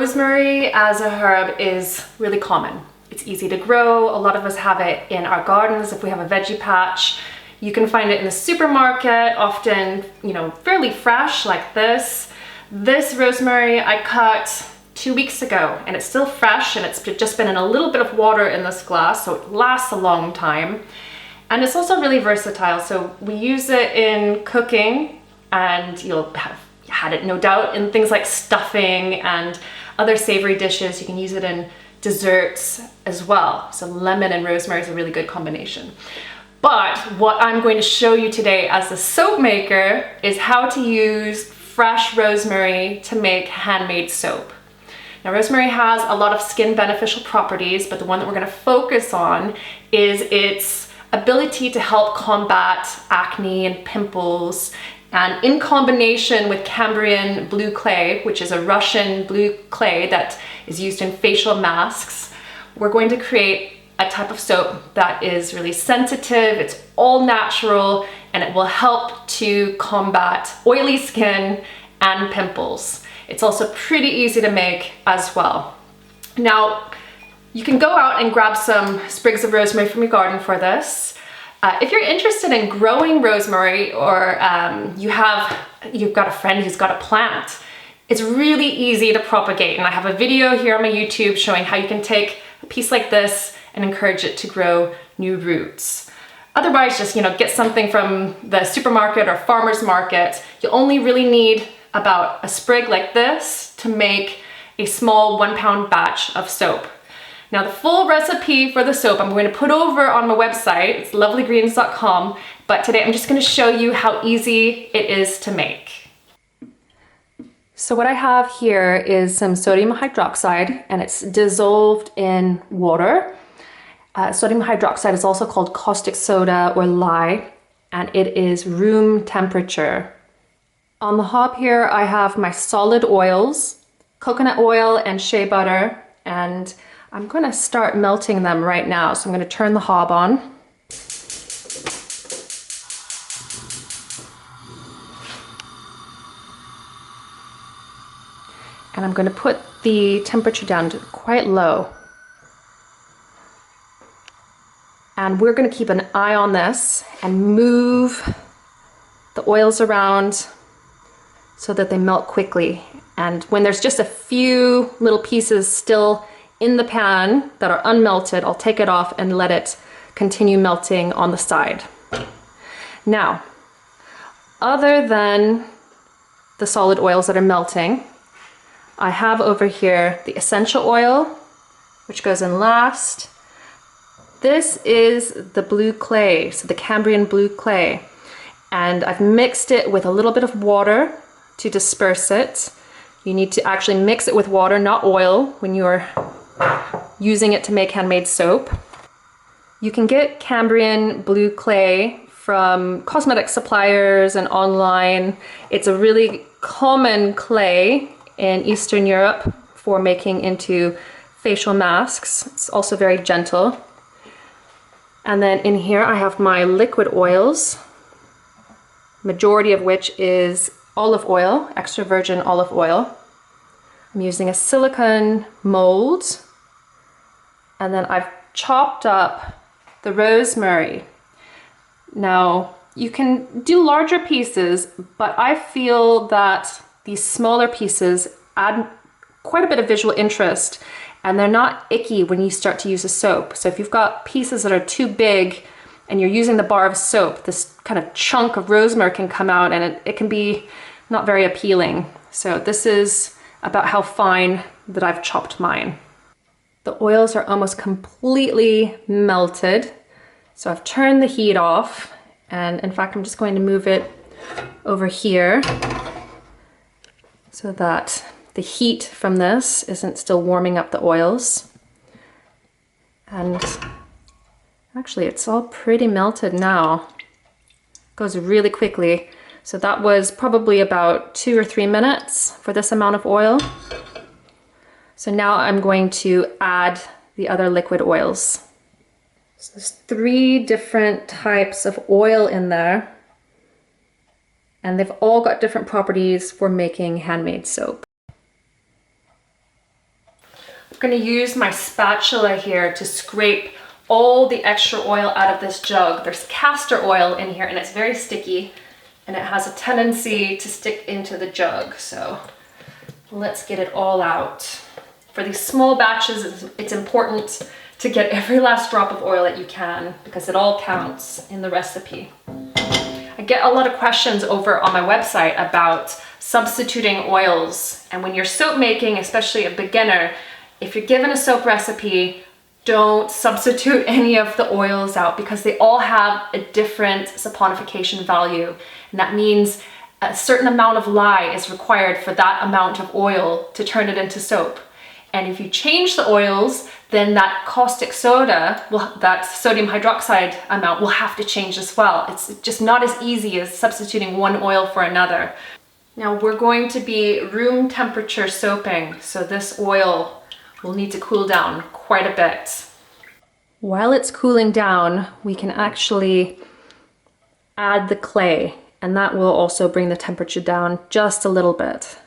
Rosemary as a herb is really common. It's easy to grow. A lot of us have it in our gardens if we have a veggie patch. You can find it in the supermarket, often, fairly fresh like this. This rosemary I cut 2 weeks ago and it's still fresh, and it's just been in a little bit of water in this glass, so it lasts a long time. And it's also really versatile, so we use it in cooking, and you'll have had it no doubt in things like stuffing and other savory dishes. You can use it in desserts as well. So lemon and rosemary is a really good combination. But what I'm going to show you today as a soap maker is how to use fresh rosemary to make handmade soap. Now, rosemary has a lot of skin beneficial properties, but the one that we're going to focus on is its ability to help combat acne and pimples. And in combination with Cambrian blue clay, which is a Russian blue clay that is used in facial masks, we're going to create a type of soap that is really sensitive, it's all natural, and it will help to combat oily skin and pimples. It's also pretty easy to make as well. Now, you can go out and grab some sprigs of rosemary from your garden for this. If you're interested in growing rosemary, or you've got a friend who's got a plant, it's really easy to propagate. And I have a video here on my YouTube showing how you can take a piece like this and encourage it to grow new roots. Otherwise, just get something from the supermarket or farmer's market. You only really need about a sprig like this to make a small 1 pound batch of soap. Now, the full recipe for the soap I'm going to put over on my website. It's lovelygreens.com, but today I'm just going to show you how easy it is to make. So what I have here is some sodium hydroxide, and it's dissolved in water. Sodium hydroxide is also called caustic soda or lye, and it is room temperature. On the hob here, I have my solid oils, coconut oil and shea butter, and I'm going to start melting them right now. So I'm going to turn the hob on. And I'm going to put the temperature down to quite low. And we're going to keep an eye on this and move the oils around so that they melt quickly. And when there's just a few little pieces still in the pan that are unmelted, I'll take it off and let it continue melting on the side. Now, other than the solid oils that are melting, I have over here the essential oil, which goes in last. This is the blue clay, so the Cambrian blue clay. And I've mixed it with a little bit of water to disperse it. You need to actually mix it with water, not oil, when you're using it to make handmade soap. You can get Cambrian blue clay from cosmetic suppliers and online. It's a really common clay in Eastern Europe for making into facial masks. It's also very gentle. And then in here I have my liquid oils, majority of which is olive oil, extra virgin olive oil. I'm using a silicone mold, and then I've chopped up the rosemary. Now, you can do larger pieces, but I feel that these smaller pieces add quite a bit of visual interest, and they're not icky when you start to use a soap. So if you've got pieces that are too big and you're using the bar of soap, this kind of chunk of rosemary can come out, and it can be not very appealing. So this is about how fine that I've chopped mine. The oils are almost completely melted. So I've turned the heat off, and in fact, I'm just going to move it over here so that the heat from this isn't still warming up the oils. And actually, it's all pretty melted now. It goes really quickly. So that was probably about 2 or 3 minutes for this amount of oil. So now I'm going to add the other liquid oils. So there's 3 different types of oil in there, and they've all got different properties for making handmade soap. I'm going to use my spatula here to scrape all the extra oil out of this jug. There's castor oil in here and it's very sticky and it has a tendency to stick into the jug. So let's get it all out. For these small batches, it's important to get every last drop of oil that you can because it all counts in the recipe. I get a lot of questions over on my website about substituting oils. And when you're soap making, especially a beginner, if you're given a soap recipe, don't substitute any of the oils out because they all have a different saponification value. And that means a certain amount of lye is required for that amount of oil to turn it into soap. And if you change the oils, then that caustic soda, that sodium hydroxide amount will have to change as well. It's just not as easy as substituting one oil for another. Now we're going to be room temperature soaping, so this oil will need to cool down quite a bit. While it's cooling down, we can actually add the clay, and that will also bring the temperature down just a little bit.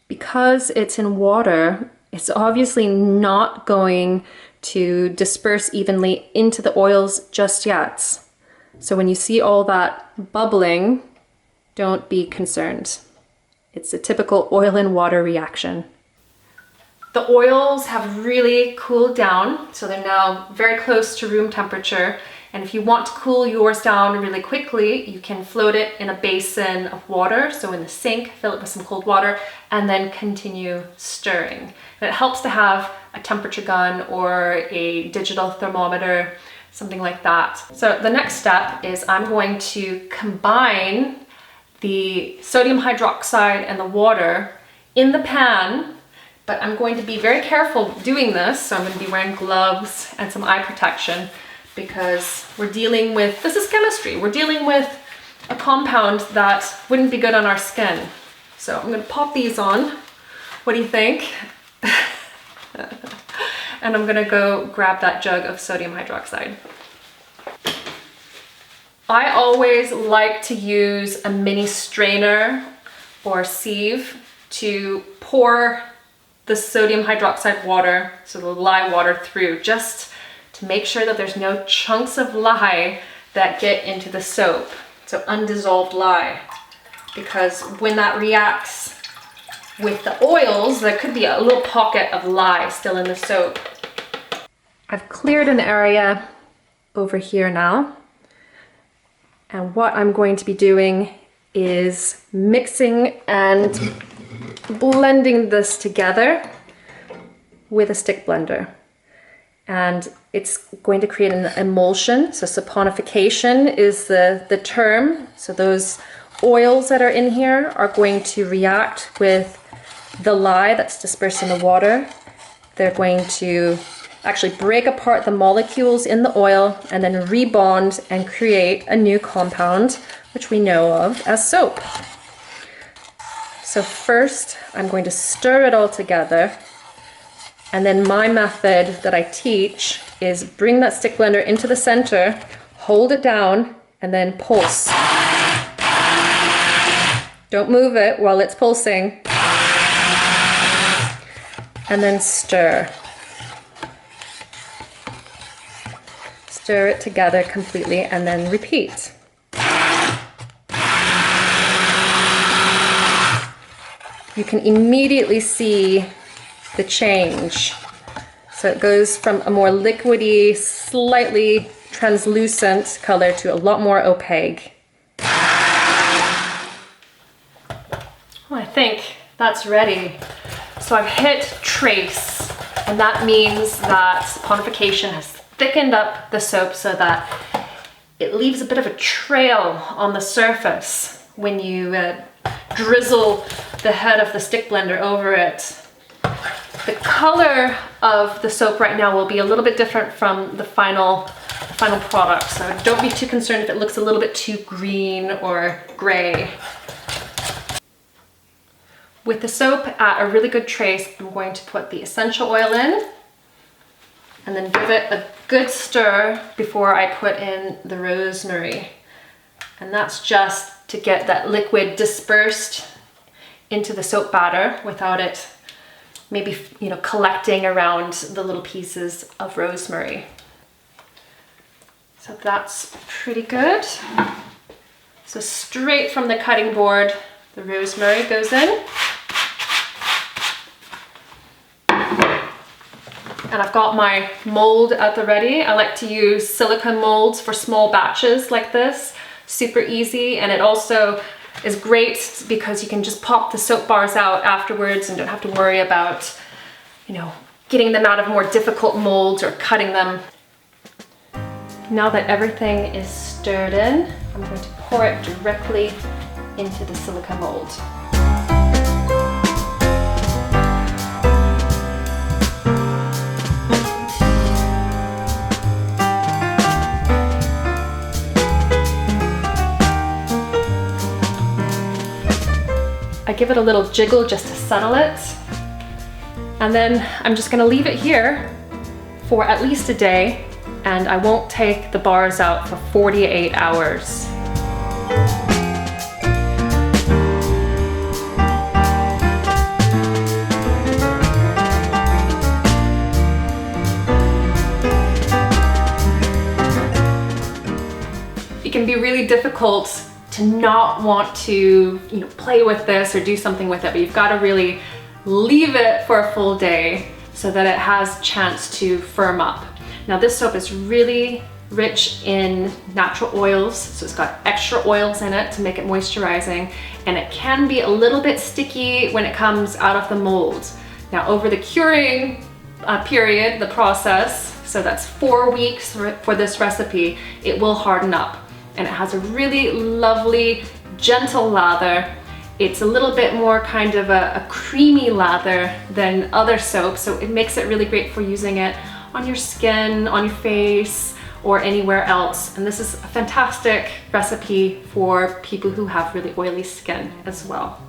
Because it's in water, it's obviously not going to disperse evenly into the oils just yet. So when you see all that bubbling, don't be concerned. It's a typical oil and water reaction. The oils have really cooled down, so they're now very close to room temperature. And if you want to cool yours down really quickly, you can float it in a basin of water. So in the sink, fill it with some cold water, and then continue stirring. And it helps to have a temperature gun or a digital thermometer, something like that. So the next step is I'm going to combine the sodium hydroxide and the water in the pan, but I'm going to be very careful doing this. So I'm going to be wearing gloves and some eye protection because we're dealing with, this is chemistry, we're dealing with a compound that wouldn't be good on our skin. So I'm going to pop these on. What do you think? And I'm going to go grab that jug of sodium hydroxide. I always like to use a mini strainer or sieve to pour the sodium hydroxide water, so the lye water, through, just to make sure that there's no chunks of lye that get into the soap. So undissolved lye, because when that reacts with the oils, there could be a little pocket of lye still in the soap. I've cleared an area over here now. And what I'm going to be doing is mixing and blending this together with a stick blender. And it's going to create an emulsion. So saponification is the term. So those oils that are in here are going to react with the lye that's dispersed in the water. They're going to actually break apart the molecules in the oil and then rebond and create a new compound, which we know of as soap. So first, I'm going to stir it all together. And then my method that I teach is bring that stick blender into the center, hold it down, and then pulse. Don't move it while it's pulsing. And then stir. Stir it together completely and then repeat. You can immediately see the change. So it goes from a more liquidy, slightly translucent color to a lot more opaque. Well, I think that's ready. So I've hit trace, and that means that saponification has thickened up the soap so that it leaves a bit of a trail on the surface when you drizzle the head of the stick blender over it. The color of the soap right now will be a little bit different from the final product, so don't be too concerned if it looks a little bit too green or gray. With the soap at a really good trace, I'm going to put the essential oil in and then give it a good stir before I put in the rosemary. And that's just to get that liquid dispersed into the soap batter without it maybe, you know, collecting around the little pieces of rosemary. So that's pretty good. So straight from the cutting board, the rosemary goes in. And I've got my mold at the ready. I like to use silicone molds for small batches like this. Super easy, and it also is great because you can just pop the soap bars out afterwards and don't have to worry about, you know, getting them out of more difficult molds or cutting them. Now that everything is stirred in, I'm going to pour it directly into the silica mold. I give it a little jiggle just to settle it. And then I'm just gonna leave it here for at least a day, and I won't take the bars out for 48 hours. It can be really difficult to not want to, you know, play with this or do something with it, but you've got to really leave it for a full day so that it has a chance to firm up. Now this soap is really rich in natural oils, so it's got extra oils in it to make it moisturizing, and it can be a little bit sticky when it comes out of the mold. Now over the curing period, the process, so that's 4 weeks for this recipe, it will harden up. And it has a really lovely, gentle lather. It's a little bit more kind of a creamy lather than other soaps, so it makes it really great for using it on your skin, on your face, or anywhere else. And this is a fantastic recipe for people who have really oily skin as well.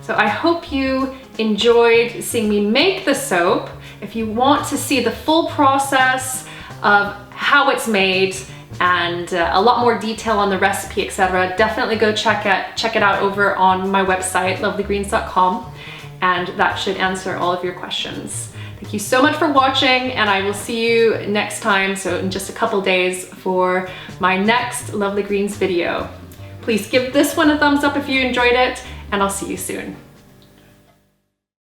So I hope you enjoyed seeing me make the soap. If you want to see the full process of how it's made, and a lot more detail on the recipe, etc., definitely go check it out over on my website, lovelygreens.com, and that should answer all of your questions. Thank you so much for watching, and I will see you next time, so in just a couple days, for my next Lovely Greens video. Please give this one a thumbs up if you enjoyed it, and I'll see you soon.